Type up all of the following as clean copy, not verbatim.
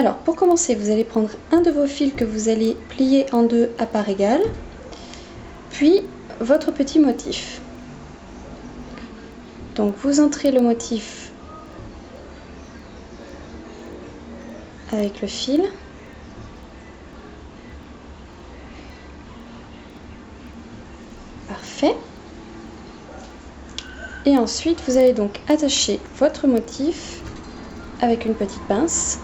Alors, pour commencer, vous allez prendre un de vos fils que vous allez plier en deux à parts égales, puis votre petit motif. Donc, vous entrez le motif avec le fil. Parfait. Et ensuite, vous allez donc attacher votre motif avec une petite pince.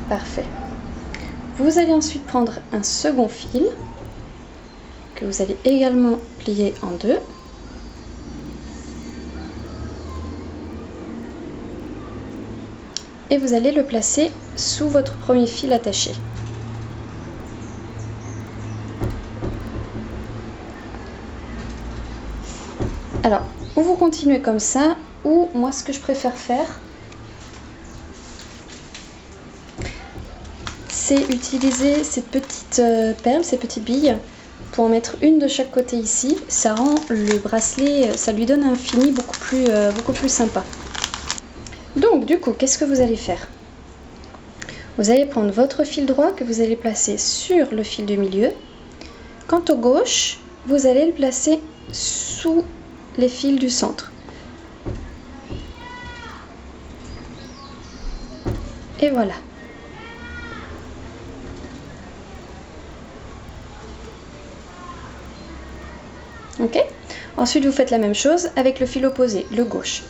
Parfait. Vous allez ensuite prendre un second fil que vous allez également plier en deux. Et vous allez le placer sous votre premier fil attaché. Alors, ou vous continuez comme ça, ou moi ce que je préfère faire, c'est utiliser ces petites perles, ces petites billes, pour en mettre une de chaque côté ici. Ça rend le bracelet, ça lui donne un fini beaucoup plus sympa. Donc du coup, qu'est-ce que vous allez faire? Vous allez prendre votre fil droit que vous allez placer sur le fil du milieu. Quant au gauche, vous allez le placer sous les fils du centre. Et voilà. Ok. Ensuite, vous faites la même chose avec le fil opposé, le gauche.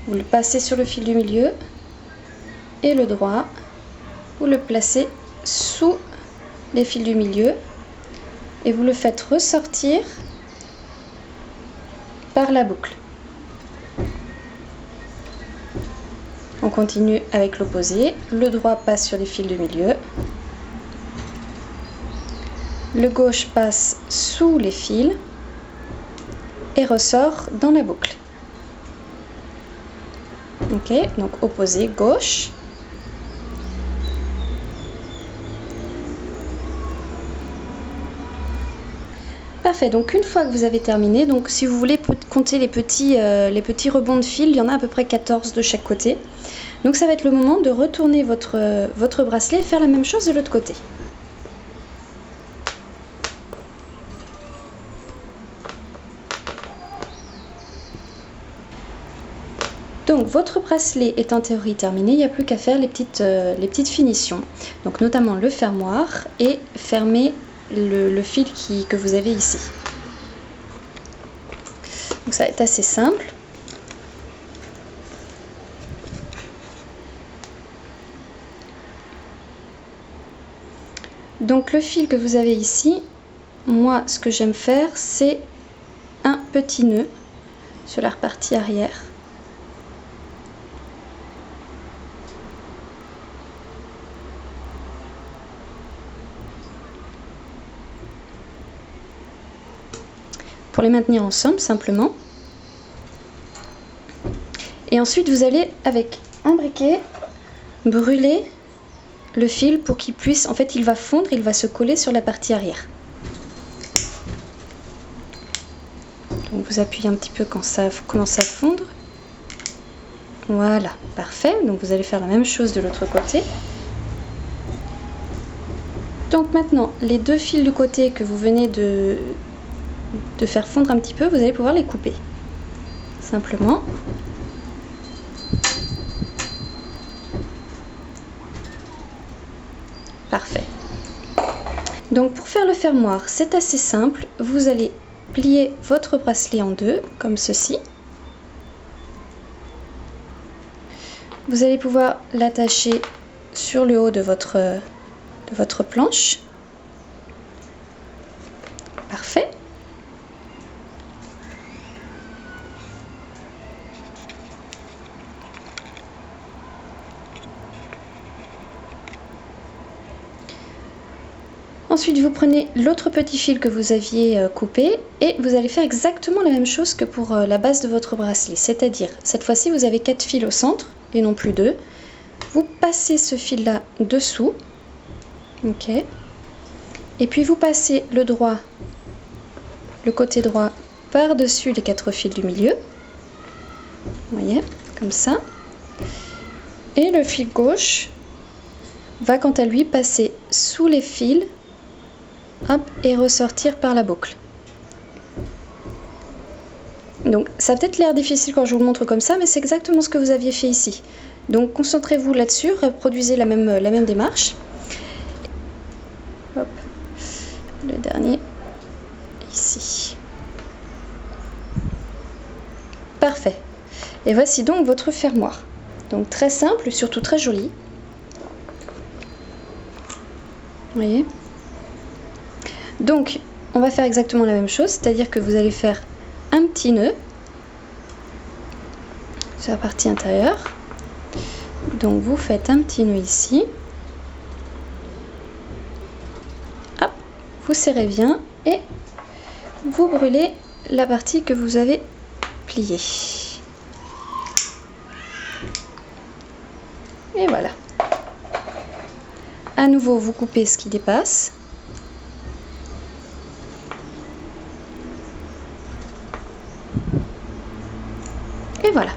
Vous le passez sur le fil du milieu et le droit, vous le placez sous les fils du milieu et vous le faites ressortir par la boucle. On continue avec l'opposé. Le droit passe sur les fils du milieu. Le gauche passe sous les fils et ressort dans la boucle. Ok, donc opposé, gauche. Parfait, donc une fois que vous avez terminé, donc si vous voulez compter les petits rebonds de fil, il y en a à peu près 14 de chaque côté. Donc ça va être le moment de retourner votre bracelet et faire la même chose de l'autre côté. Donc votre bracelet est en théorie terminé, il n'y a plus qu'à faire les petites finitions. Donc notamment le fermoir et fermer le fil que vous avez ici. Donc ça va être assez simple. Donc le fil que vous avez ici, moi ce que j'aime faire c'est un petit nœud sur la partie arrière. Pour les maintenir ensemble simplement. Et ensuite vous allez avec un briquet brûler le fil pour qu'il puisse, en fait il va fondre, il va se coller sur la partie arrière. Donc vous appuyez un petit peu quand ça commence à fondre. Voilà, parfait. Donc vous allez faire la même chose de l'autre côté. Donc maintenant les deux fils du côté que vous venez de faire fondre un petit peu, vous allez pouvoir les couper. Simplement. Parfait. Donc pour faire le fermoir, c'est assez simple. Vous allez plier votre bracelet en deux, comme ceci. Vous allez pouvoir l'attacher sur le haut de votre planche. Parfait. Ensuite, vous prenez l'autre petit fil que vous aviez coupé et vous allez faire exactement la même chose que pour la base de votre bracelet. C'est-à-dire, cette fois-ci, vous avez 4 fils au centre et non plus 2. Vous passez ce fil-là dessous. Ok. Et puis vous passez le côté droit par-dessus les 4 fils du milieu. Vous voyez, comme ça. Et le fil gauche va quant à lui passer sous les fils, hop, et ressortir par la boucle. Donc ça a peut-être l'air difficile quand je vous le montre comme ça, mais c'est exactement ce que vous aviez fait ici. Donc concentrez-vous là-dessus, reproduisez la même démarche. Hop, le dernier ici. Parfait. Et voici donc votre fermoir. Donc très simple, surtout très joli. Vous voyez? Donc on va faire exactement la même chose, c'est-à-dire que vous allez faire un petit nœud sur la partie intérieure. Donc vous faites un petit nœud ici. Hop, vous serrez bien et vous brûlez la partie que vous avez pliée. Et voilà. À nouveau, vous coupez ce qui dépasse. Et voilà.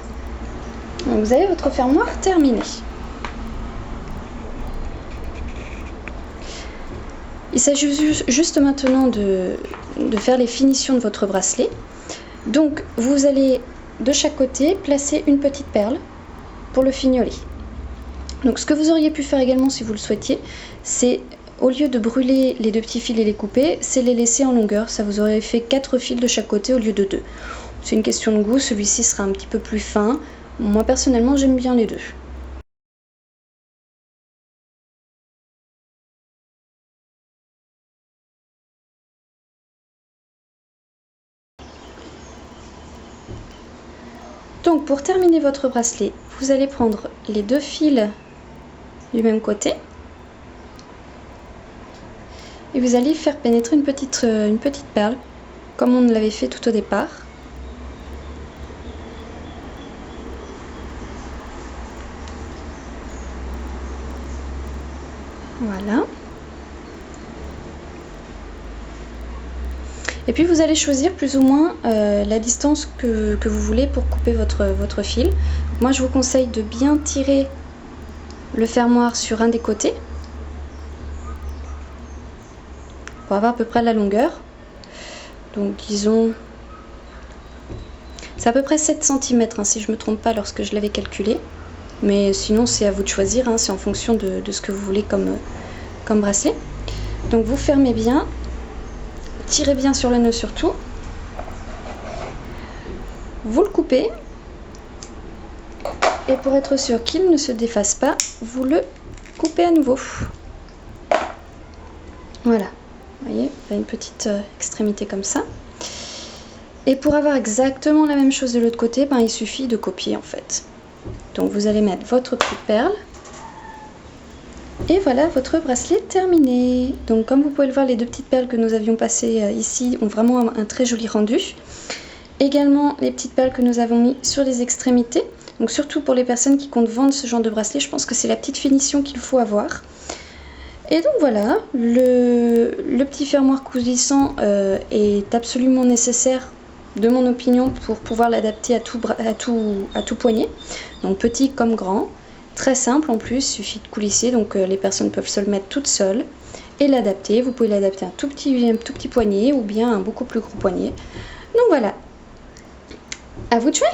Donc vous avez votre fermoir terminé. Il s'agit juste maintenant de faire les finitions de votre bracelet. Donc vous allez de chaque côté placer une petite perle pour le fignoler. Donc ce que vous auriez pu faire également si vous le souhaitiez, c'est au lieu de brûler les deux petits fils et les couper, c'est les laisser en longueur. Ça vous aurait fait 4 fils de chaque côté au lieu de 2. C'est une question de goût, celui-ci sera un petit peu plus fin. Moi personnellement j'aime bien les deux. Donc pour terminer votre bracelet, vous allez prendre les deux fils du même côté et vous allez faire pénétrer une petite perle comme on l'avait fait tout au départ. Voilà. Et puis vous allez choisir plus ou moins la distance que vous voulez pour couper votre fil. Moi je vous conseille de bien tirer le fermoir sur un des côtés pour avoir à peu près la longueur. Donc disons, c'est à peu près 7 cm hein, si je ne me trompe pas lorsque je l'avais calculé. Mais sinon c'est à vous de choisir, hein, c'est en fonction de ce que vous voulez comme bracelet. Donc vous fermez bien. Tirez bien sur le nœud surtout. Vous le coupez. Et pour être sûr qu'il ne se défasse pas, vous le coupez à nouveau. Voilà. Vous voyez, il y a une petite extrémité comme ça. Et pour avoir exactement la même chose de l'autre côté, il suffit de copier en fait. Donc vous allez mettre votre petite perle. Et voilà votre bracelet terminé. Donc comme vous pouvez le voir, les deux petites perles que nous avions passées ici ont vraiment un très joli rendu. Également les petites perles que nous avons mis sur les extrémités. Donc surtout pour les personnes qui comptent vendre ce genre de bracelet, je pense que c'est la petite finition qu'il faut avoir. Et donc voilà, le petit fermoir coulissant est absolument nécessaire de mon opinion pour pouvoir l'adapter à tout poignet. Donc petit comme grand. Très simple en plus, il suffit de coulisser, donc les personnes peuvent se le mettre toutes seules et l'adapter. Vous pouvez l'adapter à un tout petit poignet ou bien un beaucoup plus gros poignet. Donc voilà, à vous de jouer!